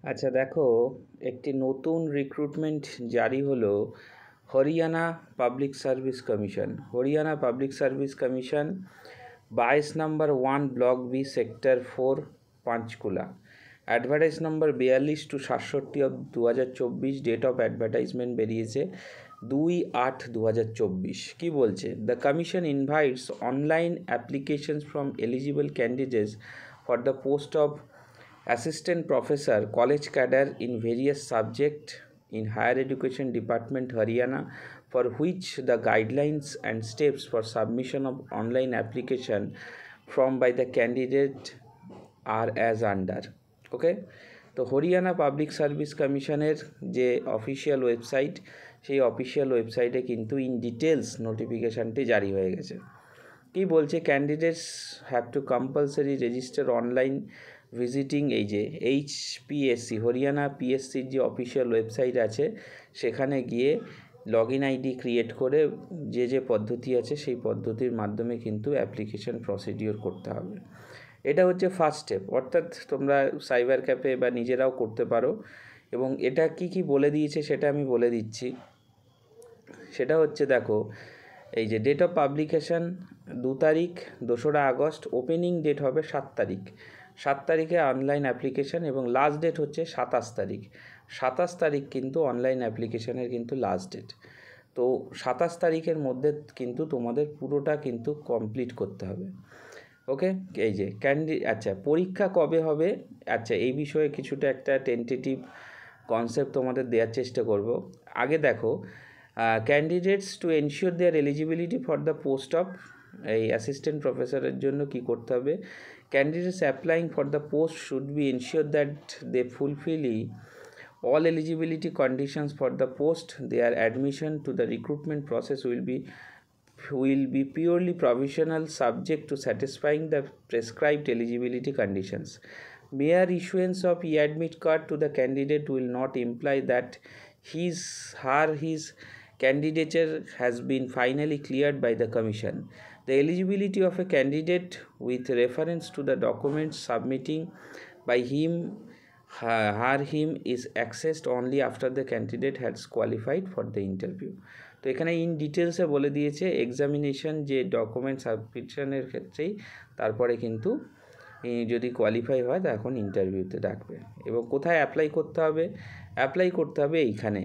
আচ্ছা দেখো, একটি নতুন রিক্রুটমেন্ট জারি হলো Haryana public service commission. Haryana public service commission 22 নম্বর 1 block B sector 4 Panchkula. Advertise নম্বর 42-67 অফ 2024। ডেট অফ অ্যাডভার্টাইজমেন্ট বেরিয়েছে 2/8/2024। কী বলছে? The commission invites online applications from eligible candidates for the post of assistant professor college cadre in various subjects in higher education department Haryana, for which the guidelines and steps for submission of online application from by the candidate are as under. ওকে, তো Haryana public service কমিশনের যে official website, সেই official ওয়েবসাইটে কিন্তু in details নোটিফিকেশানটি জারি হয়ে গেছে। কি বলছে? Candidates have to compulsory register online visiting এই যে HPSC হরিয়ানা পিএসসির যে অফিসিয়াল ওয়েবসাইট আছে, সেখানে গিয়ে লগ ইন আইডি ক্রিয়েট করে যে পদ্ধতি আছে সেই পদ্ধতির মাধ্যমে কিন্তু অ্যাপ্লিকেশন প্রসিডিওর করতে হবে। এটা হচ্ছে ফার্স্ট স্টেপ, অর্থাৎ তোমরা সাইবার ক্যাফে বা নিজেরাও করতে পারো। এবং এটা কি বলে দিয়েছে সেটা আমি বলে দিচ্ছি। সেটা হচ্ছে, দেখো, এই যে ডেট অফ পাবলিকেশান 2 তারিখ, 2রা আগস্ট, ওপেনিং ডেট হবে 7 তারিখ। 7 তারিখে অনলাইন অ্যাপ্লিকেশান এবং লাস্ট ডেট হচ্ছে 27 তারিখ। 27 তারিখ কিন্তু অনলাইন অ্যাপ্লিকেশানের কিন্তু লাস্ট ডেট। তো 27 তারিখের মধ্যে কিন্তু তোমাদের পুরোটা কিন্তু কমপ্লিট করতে হবে। ওকে, এই যে আচ্ছা, পরীক্ষা কবে হবে? আচ্ছা, এই বিষয়ে কিছুটা একটা টেন্টেটিভ কনসেপ্ট তোমাদের দেওয়ার চেষ্টা করব। আগে দেখো, candidates to ensure their eligibility for the post of এই অ্যাসিস্ট্যান্ট প্রফেসরের জন্য কি করতে হবে? Candidates applying for the post should be ensure that they fulfil all eligibility conditions for the post. Their admission to the recruitment process will be purely provisional, subject to satisfying the prescribed eligibility conditions. Mere issuance of e-admit card to the candidate will not imply that his candidature has been finally cleared by the commission. The eligibility of a candidate with reference to the documents submitting by him is accessed only after the candidate has qualified for the interview. তো এখানে in ডিটেলসে বলে দিয়েছে examination যে document সাবমিশনের ক্ষেত্রেই তারপরে কিন্তু যদি কোয়ালিফাই হয় তখন ইন্টারভিউতে ডাকবে। এবং কোথায় অ্যাপ্লাই করতে হবে? অ্যাপ্লাই করতে হবে এইখানে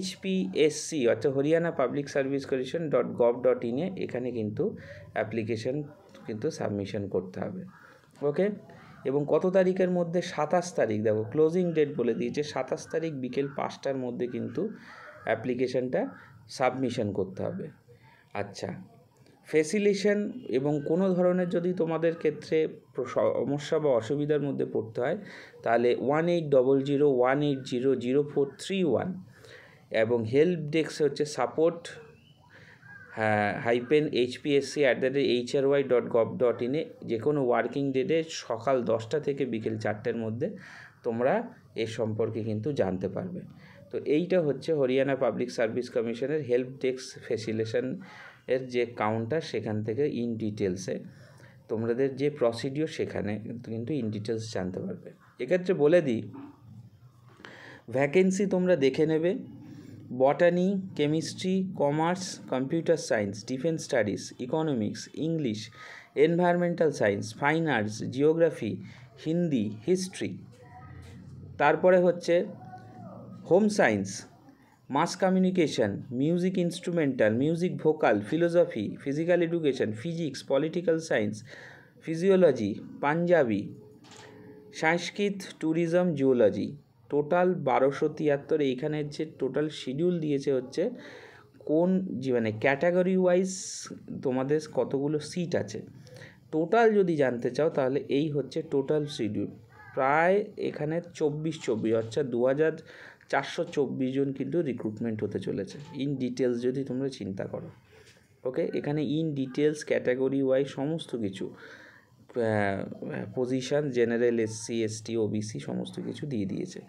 HPSC অর্থাৎ Haryana public service commission .gov.in এ। এখানে কিন্তু অ্যাপ্লিকেশন কিন্তু সাবমিশন করতে হবে। ওকে, এবং কত তারিখের মধ্যে? 27 তারিখ। দেখো, ক্লোজিং ডেট বলে দিয়েছে 27 তারিখ বিকেল 5টার মধ্যে কিন্তু অ্যাপ্লিকেশানটা সাবমিশন করতে হবে। আচ্ছা, ফেসিলেশন এবং কোনো ধরনের যদি তোমাদের ক্ষেত্রে সমস্যা বা অসুবিধার মধ্যে পড়তে হয়, তাহলে 180018000431 এবং হেল্প ডেস্ক হচ্ছে সাপোর্ট HPSC@HRY.gov.in এ যে কোনো ওয়ার্কিং ডেটে সকাল 10টা থেকে বিকেল 4টের মধ্যে তোমরা এ সম্পর্কে কিন্তু জানতে পারবে। তো এইটা হচ্ছে হরিয়ানা পাবলিক সার্ভিস কমিশনের হেল্প ডেস্ক ফেসিলেশন এর যে কাউন্টার, সেখান থেকে ইন ডিটেলসে তোমাদের যে প্রসিডিওর সেখানে কিন্তু ইন ডিটেলস জানতে পারবে। এক্ষেত্রে বলে দিই, ভ্যাকেন্সি তোমরা দেখে নেবে। Botany, chemistry, commerce, computer science, defence studies, economics, English, environmental science, fine arts, geography, Hindi, history, তারপরে হচ্ছে home science, mass communication, music instrumental, music vocal, philosophy, physical education, physics, political science, physiology, Punjabi, Sanskrit, tourism, geology. Total 1273। এইখানের যে total schedule দিয়েছে হচ্ছে কোন মানে category wise তোমাদের কতগুলো সিট আছে। টোটাল যদি জানতে চাও তাহলে এই হচ্ছে টোটাল শিডিউল। প্রায় এখানে 24 অর্থাৎ 2424 জন কিন্তু রিক্রুটমেন্ট হতে চলেছে ইন ডিটেলস যদি তোমরা চিন্তা করো। ওকে, এখানে ইন ডিটেলস ক্যাটাগরি ওয়াইজ সমস্ত কিছু position, general, SC ST OBC সমস্ত কিছু দিয়ে দিয়েছে।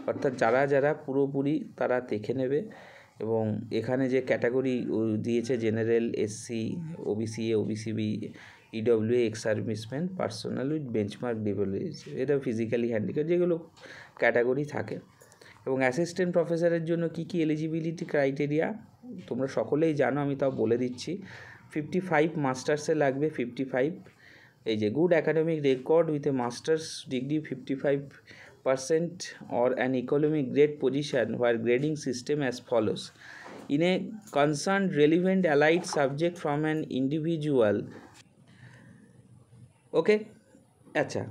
অর্থাৎ যারা পুরোপুরি তারা দেখে নেবে। এবং এখানে যে ক্যাটাগরি দিয়েছে general, SC, OBC A, OBC B, EWA ex serviceman, personal with benchmark disability, এটা ফিজিক্যালি হ্যান্ডিক্যাপ যেগুলো ক্যাটাগরি থাকে। এবং অ্যাসিস্ট্যান্ট প্রফেসরের জন্য কী কী এলিজিবিলিটি ক্রাইটেরিয়া তোমরা সকলেই জানো, আমি তাও বলে দিচ্ছি। 55 মাস্টার্সে লাগবে, 55। এই যে good academic record with a masters degree 55% or an economic grade position where grading system as follows: in a concerned relevant allied subject from an individual, okay, আচ্ছা,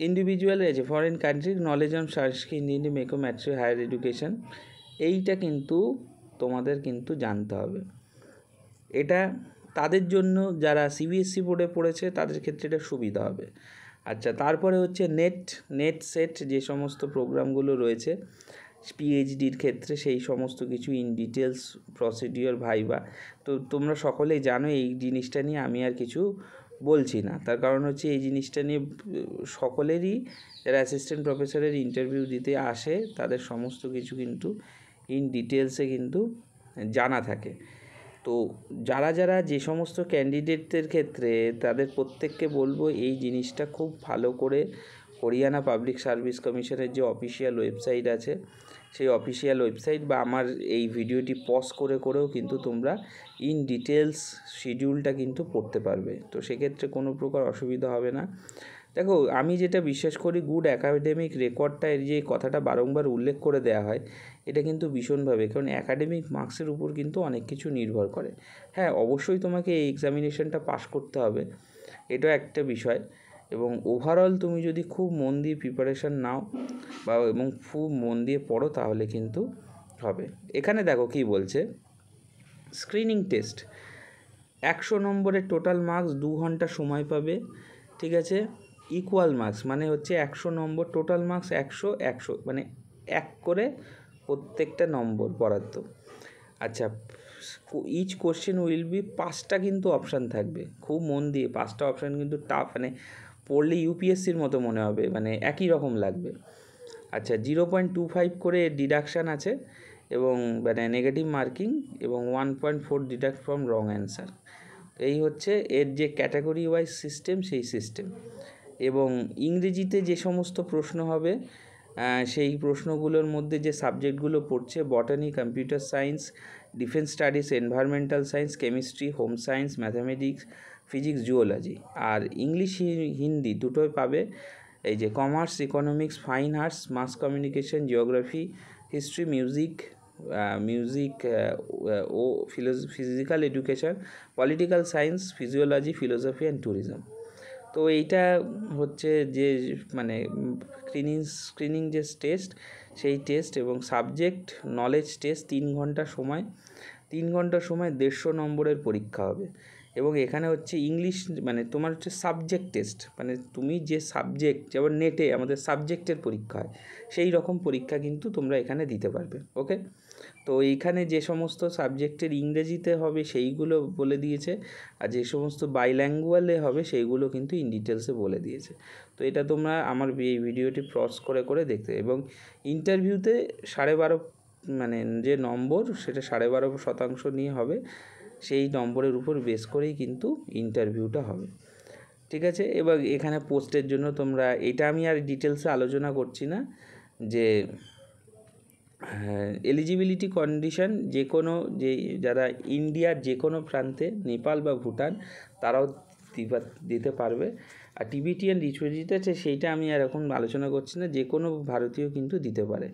ইন্ডিভিজুয়াল আছে foreign country, knowledge on Sanskrit Indian মেকো ম্যাট্রি higher education, এইটা কিন্তু তোমাদের কিন্তু জানতে হবে। এটা তাদের জন্য যারা সিবিএসসি বোর্ডে পড়েছে তাদের ক্ষেত্রে এটা সুবিধা হবে। আচ্ছা, তারপরে হচ্ছে নেট সেট যে সমস্ত প্রোগ্রামগুলো রয়েছে পিএইচডির ক্ষেত্রে, সেই সমস্ত কিছু ইন ডিটেলস প্রসিডিওর ভাইবা, তো তোমরা সকলেই জানো এই জিনিসটা নিয়ে আমি আর কিছু বলছি না। তার কারণ হচ্ছে এই জিনিসটা নিয়ে সকলেরই যারা অ্যাসিস্ট্যান্ট প্রফেসরের ইন্টারভিউ দিতে আসে তাদের সমস্ত কিছু কিন্তু ইন ডিটেলসে কিন্তু জানা থাকে। তো যারা যারা যে সমস্ত ক্যান্ডিডেটদের ক্ষেত্রে তাদের প্রত্যেককে বলবো এই জিনিসটা খুব ভালো করে হরিয়ানা পাবলিক সার্ভিস কমিশনের যে অফিসিয়াল ওয়েবসাইট আছে সেই অফিসিয়াল ওয়েবসাইট বা আমার এই ভিডিওটি পজ করে করেও কিন্তু তোমরা ইন ডিটেলস শিডিউলটা কিন্তু পড়তে পারবে। তো সেক্ষেত্রে কোনো প্রকার অসুবিধা হবে না। দেখো, আমি যেটা বিশ্বাস করি, গুড অ্যাকাডেমিক রেকর্ডটা এর যে কথাটা বারংবার উল্লেখ করে দেওয়া হয় এটা কিন্তু ভীষণভাবে, কারণ অ্যাকাডেমিক মার্কসের উপর কিন্তু অনেক কিছু নির্ভর করে। হ্যাঁ, অবশ্যই তোমাকে এই এক্সামিনেশনটা পাস করতে হবে, এটাও একটা বিষয়। এবং ওভারঅল তুমি যদি খুব মন দিয়ে প্রিপারেশান নাও এবং খুব মন দিয়ে পড়ো তাহলে কিন্তু হবে। এখানে দেখো কি বলছে, স্ক্রিনিং টেস্ট 100 নম্বরের টোটাল মার্কস, 2 ঘন্টা সময় পাবে, ঠিক আছে। ইকুয়াল মার্কস মানে হচ্ছে 100 নম্বর, টোটাল মার্কস 100 মানে 1 করে প্রত্যেকটা নম্বর বরাদ্দ। আচ্ছা, ইচ কোশ্চেন উইল বি, 5টা কিন্তু অপশান থাকবে, খুব মন দিয়ে 5টা অপশান কিন্তু টাফ, মানে পড়লে ইউপিএসসির মতো মনে হবে, মানে একই রকম লাগবে। আচ্ছা, 0.25 করে ডিডাকশান আছে এবং মানে নেগেটিভ মার্কিং, এবং 1.4 ডিডাক্ট ফ্রম রং অ্যান্সার। এই হচ্ছে এর যে ক্যাটাগরি ওয়াইজ সিস্টেম, সেই সিস্টেম। এবং ইংরেজিতে যে সমস্ত প্রশ্ন হবে সেই প্রশ্নগুলোর মধ্যে যে সাবজেক্টগুলো পড়ছে, botany, computer science, defence studies, environmental science, chemistry, home science, mathematics, physics, zoology. আর ইংলিশ হিন্দি দুটোই পাবে। এই যে commerce, economics, fine arts, mass communication, geography, history, music ও physical education, political science, physiology, philosophy and tourism. তো এইটা হচ্ছে যে মানে স্ক্রিনিং যে টেস্ট, সেই টেস্ট এবং সাবজেক্ট নলেজ টেস্ট 3 ঘন্টা সময়, 3 ঘন্টা সময় 150 নম্বরের পরীক্ষা হবে। এবং এখানে হচ্ছে ইংলিশ মানে তোমার হচ্ছে সাবজেক্ট টেস্ট, মানে তুমি যে সাবজেক্ট, যেমন নেটে আমাদের সাবজেক্টের পরীক্ষা হয় সেই রকম পরীক্ষা কিন্তু তোমরা এখানে দিতে পারবে। ওকে, তো এইখানে যে সমস্ত সাবজেক্টের ইংরেজিতে হবে সেইগুলো বলে দিয়েছে, আর যে সমস্ত বাইল্যাঙ্গুয়ালে হবে সেইগুলো কিন্তু ইন ডিটেলসে বলে দিয়েছে। তো এটা তোমরা আমার এই ভিডিওটি পজ করে করে দেখতে। এবং ইন্টারভিউতে 12.5 মানে যে নম্বর সেটা 12.5% নিয়ে হবে, সেই নম্বরের উপর বেস করেই কিন্তু ইন্টারভিউটা হবে, ঠিক আছে। এবার এখানে পোস্টের জন্য তোমরা, এটা আমি আর ডিটেলসে আলোচনা করছি না, যে এলিজিবিলিটি কন্ডিশন যে কোনো, যে যারা ইন্ডিয়ার যে কোনো প্রান্তে, নেপাল বা ভুটান, তারাও দিতে পারবে। আর টিবিটি অ্যান্ড রিচুয়েজিতে আছে সেইটা আমি আর এখন আলোচনা করছি না, যে কোনো ভারতীয় কিন্তু দিতে পারে,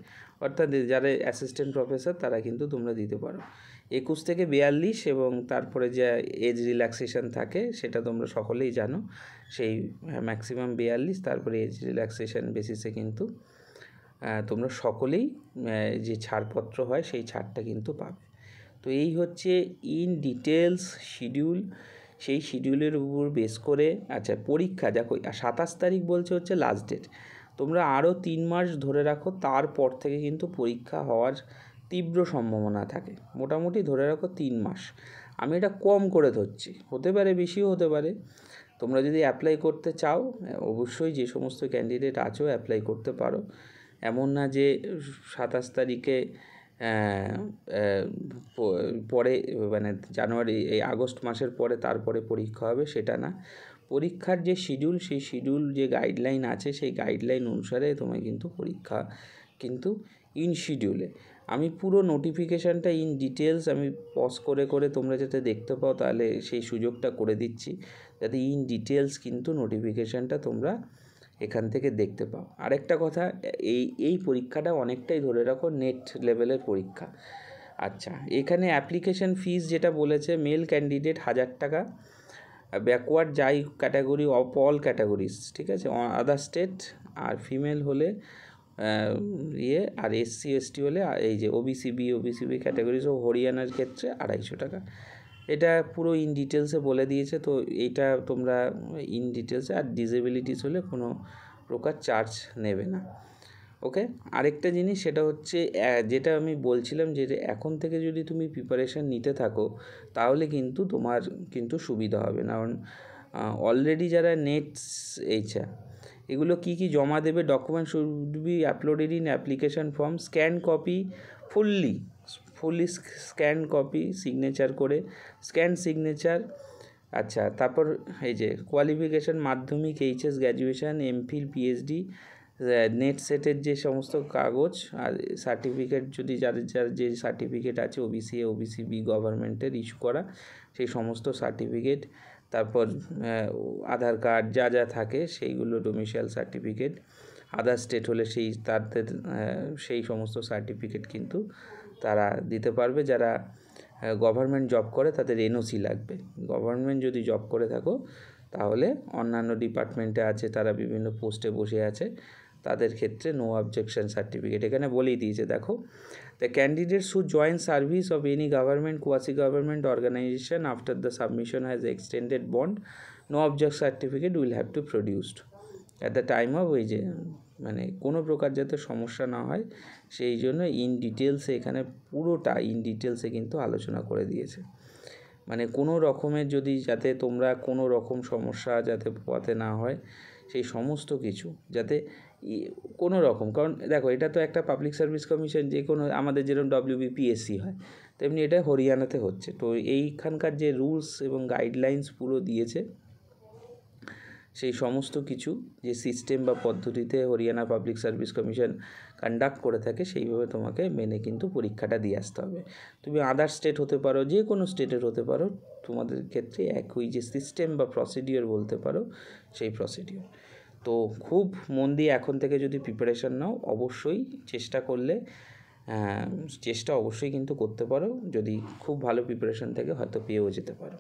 অর্থাৎ যারা অ্যাসিস্ট্যান্ট প্রফেসর তারা কিন্তু তোমরা দিতে পারো। 21 থেকে 42 এবং তারপরে যে এজ রিল্যাক্সেশন থাকে সেটা তোমরা সকলেই জানো, সেই ম্যাক্সিমাম 42, তারপরে এজ রিল্যাক্সেশন বেসিসে কিন্তু তোমরা সকলেই যে ছাড়পত্র হয় সেই ছাড়টা কিন্তু পাবে। তো এই হচ্ছে ইন ডিটেলস শিডিউল, সেই শিডিউলের উপর বেস করে। আচ্ছা, পরীক্ষা দেখো 27 তারিখ বলছে হচ্ছে লাস্ট ডেট, তোমরা আরও 3 মাস ধরে রাখো, তারপর থেকে কিন্তু পরীক্ষা হওয়ার তীব্র সম্ভাবনা থাকে। মোটামুটি ধরে রাখো 3 মাস, আমি এটা কম করে ধরছি, হতে পারে বেশিও হতে পারে। তোমরা যদি অ্যাপ্লাই করতে চাও অবশ্যই যে সমস্ত ক্যান্ডিডেট আছো অ্যাপ্লাই করতে পারো, এমন না যে 27 তারিখে পরে মানে জানুয়ারি এই আগস্ট মাসের পরে তারপরে পরীক্ষা হবে, সেটা না। পরীক্ষার যে শিডিউল, সেই শিডিউল যে গাইডলাইন আছে, সেই গাইডলাইন অনুসারে তোমায় কিন্তু পরীক্ষা কিন্তু ইন শিডিউলে। আমি পুরো নোটিফিকেশানটা ইন ডিটেলস আমি পজ করে করে তোমরা যাতে দেখতে পাও, তাহলে সেই সুযোগটা করে দিচ্ছি, যাতে ইন ডিটেলস কিন্তু নোটিফিকেশানটা তোমরা এখান থেকে দেখতে পাও। আরেকটা কথা, এই পরীক্ষাটা অনেকটাই ধরে রাখো নেট লেভেলের পরীক্ষা। আচ্ছা, এখানে অ্যাপ্লিকেশান ফিস যেটা বলেছে, মেল ক্যান্ডিডেট 1000 টাকা, ব্যাকওয়ার্ড যাই ক্যাটাগরি অফ অল ক্যাটাগরিজ, ঠিক আছে, আদার স্টেট, আর ফিমেল হলে আর SC ST হলে এই যে ওবিসিবি ক্যাটাগরিজ ও হরিয়ানার ক্ষেত্রে 250 টাকা। এটা পুরো ইন ডিটেলসে বলে দিয়েছে, তো এইটা তোমরা ইন ডিটেলসে, আর ডিসেবিলিটিস হলে কোনো প্রকার চার্জ নেবে না। ওকে, আরেকটা জিনিস সেটা হচ্ছে যেটা আমি বলছিলাম, যে এখন থেকে যদি তুমি প্রিপারেশান নিতে থাকো তাহলে কিন্তু তোমার কিন্তু সুবিধা হবে। কারণ অলরেডি যারা নেটস এগুলো কি জমা দেবে, document should be uploaded in application form, scan copy, fully scan copy, signature করে, স্ক্যান সিগনেচার। আচ্ছা, তারপর এই যে কোয়ালিফিকেশান, মাধ্যমিক, HS graduation, MPhil, PhD, net সেটের যে সমস্ত কাগজ, আর সার্টিফিকেট, যদি যার যে সার্টিফিকেট আছে OBC গভর্নমেন্টের ইস্যু করা, সেই সমস্ত সার্টিফিকেট, তারপর আধার কার্ড যা থাকে সেইগুলো, ডোমিসাইল সার্টিফিকেট, আদার স্টেট হলে তাদের সেই সমস্ত সার্টিফিকেট কিন্তু তারা দিতে পারবে। যারা গভর্নমেন্ট জব করে তাদের NOC লাগবে। গভর্নমেন্ট যদি জব করে থাকো তাহলে, অন্যান্য ডিপার্টমেন্টে আছে, তারা বিভিন্ন পোস্টে বসে আছে, তাদের ক্ষেত্রে নো অবজেকশন সার্টিফিকেট এখানে বলেই দিয়েছে। দেখো, the candidate should join service of any government, quasi government organisation after the submission has extended bond, no object certificate will have to produced at the time of, ওই যে মানে কোনো প্রকার যাতে সমস্যা না হয় সেই জন্য ইন ডিটেলসে এখানে পুরোটা ইন ডিটেলসে কিন্তু আলোচনা করে দিয়েছে। মানে কোনো রকমের যদি যাতে তোমরা কোনো রকম সমস্যা যাতে পথে না হয়, সেই সমস্ত কিছু যাতে কোনো রকম, কারণ দেখো এটা তো একটা পাবলিক সার্ভিস কমিশন, যে কোনো আমাদের যেরকম WBPSC হয় তেমনি এটা হরিয়ানাতে হচ্ছে। তো এইখানকার যে রুলস এবং গাইডলাইন্স পুরো দিয়েছে, সেই সমস্ত কিছু যে সিস্টেম বা পদ্ধতিতে Haryana public service commission conduct করে থাকে, সেইভাবে তোমাকে মেনে কিন্তু পরীক্ষাটা দিয়ে আসতে হবে। তুমি আদার স্টেট হতে পারো, যে কোনো স্টেটের হতে পারো, তোমাদের ক্ষেত্রে একই যে সিস্টেম বা প্রসিডিওর বলতে পারো, সেই প্রসিডিওর। তো খুব মন দিয়ে এখন থেকে যদি প্রিপারেশান নাও, অবশ্যই চেষ্টা অবশ্যই কিন্তু করতে পারো, যদি খুব ভালো প্রিপারেশান থাকে হয়তো পেয়েও যেতে পারো।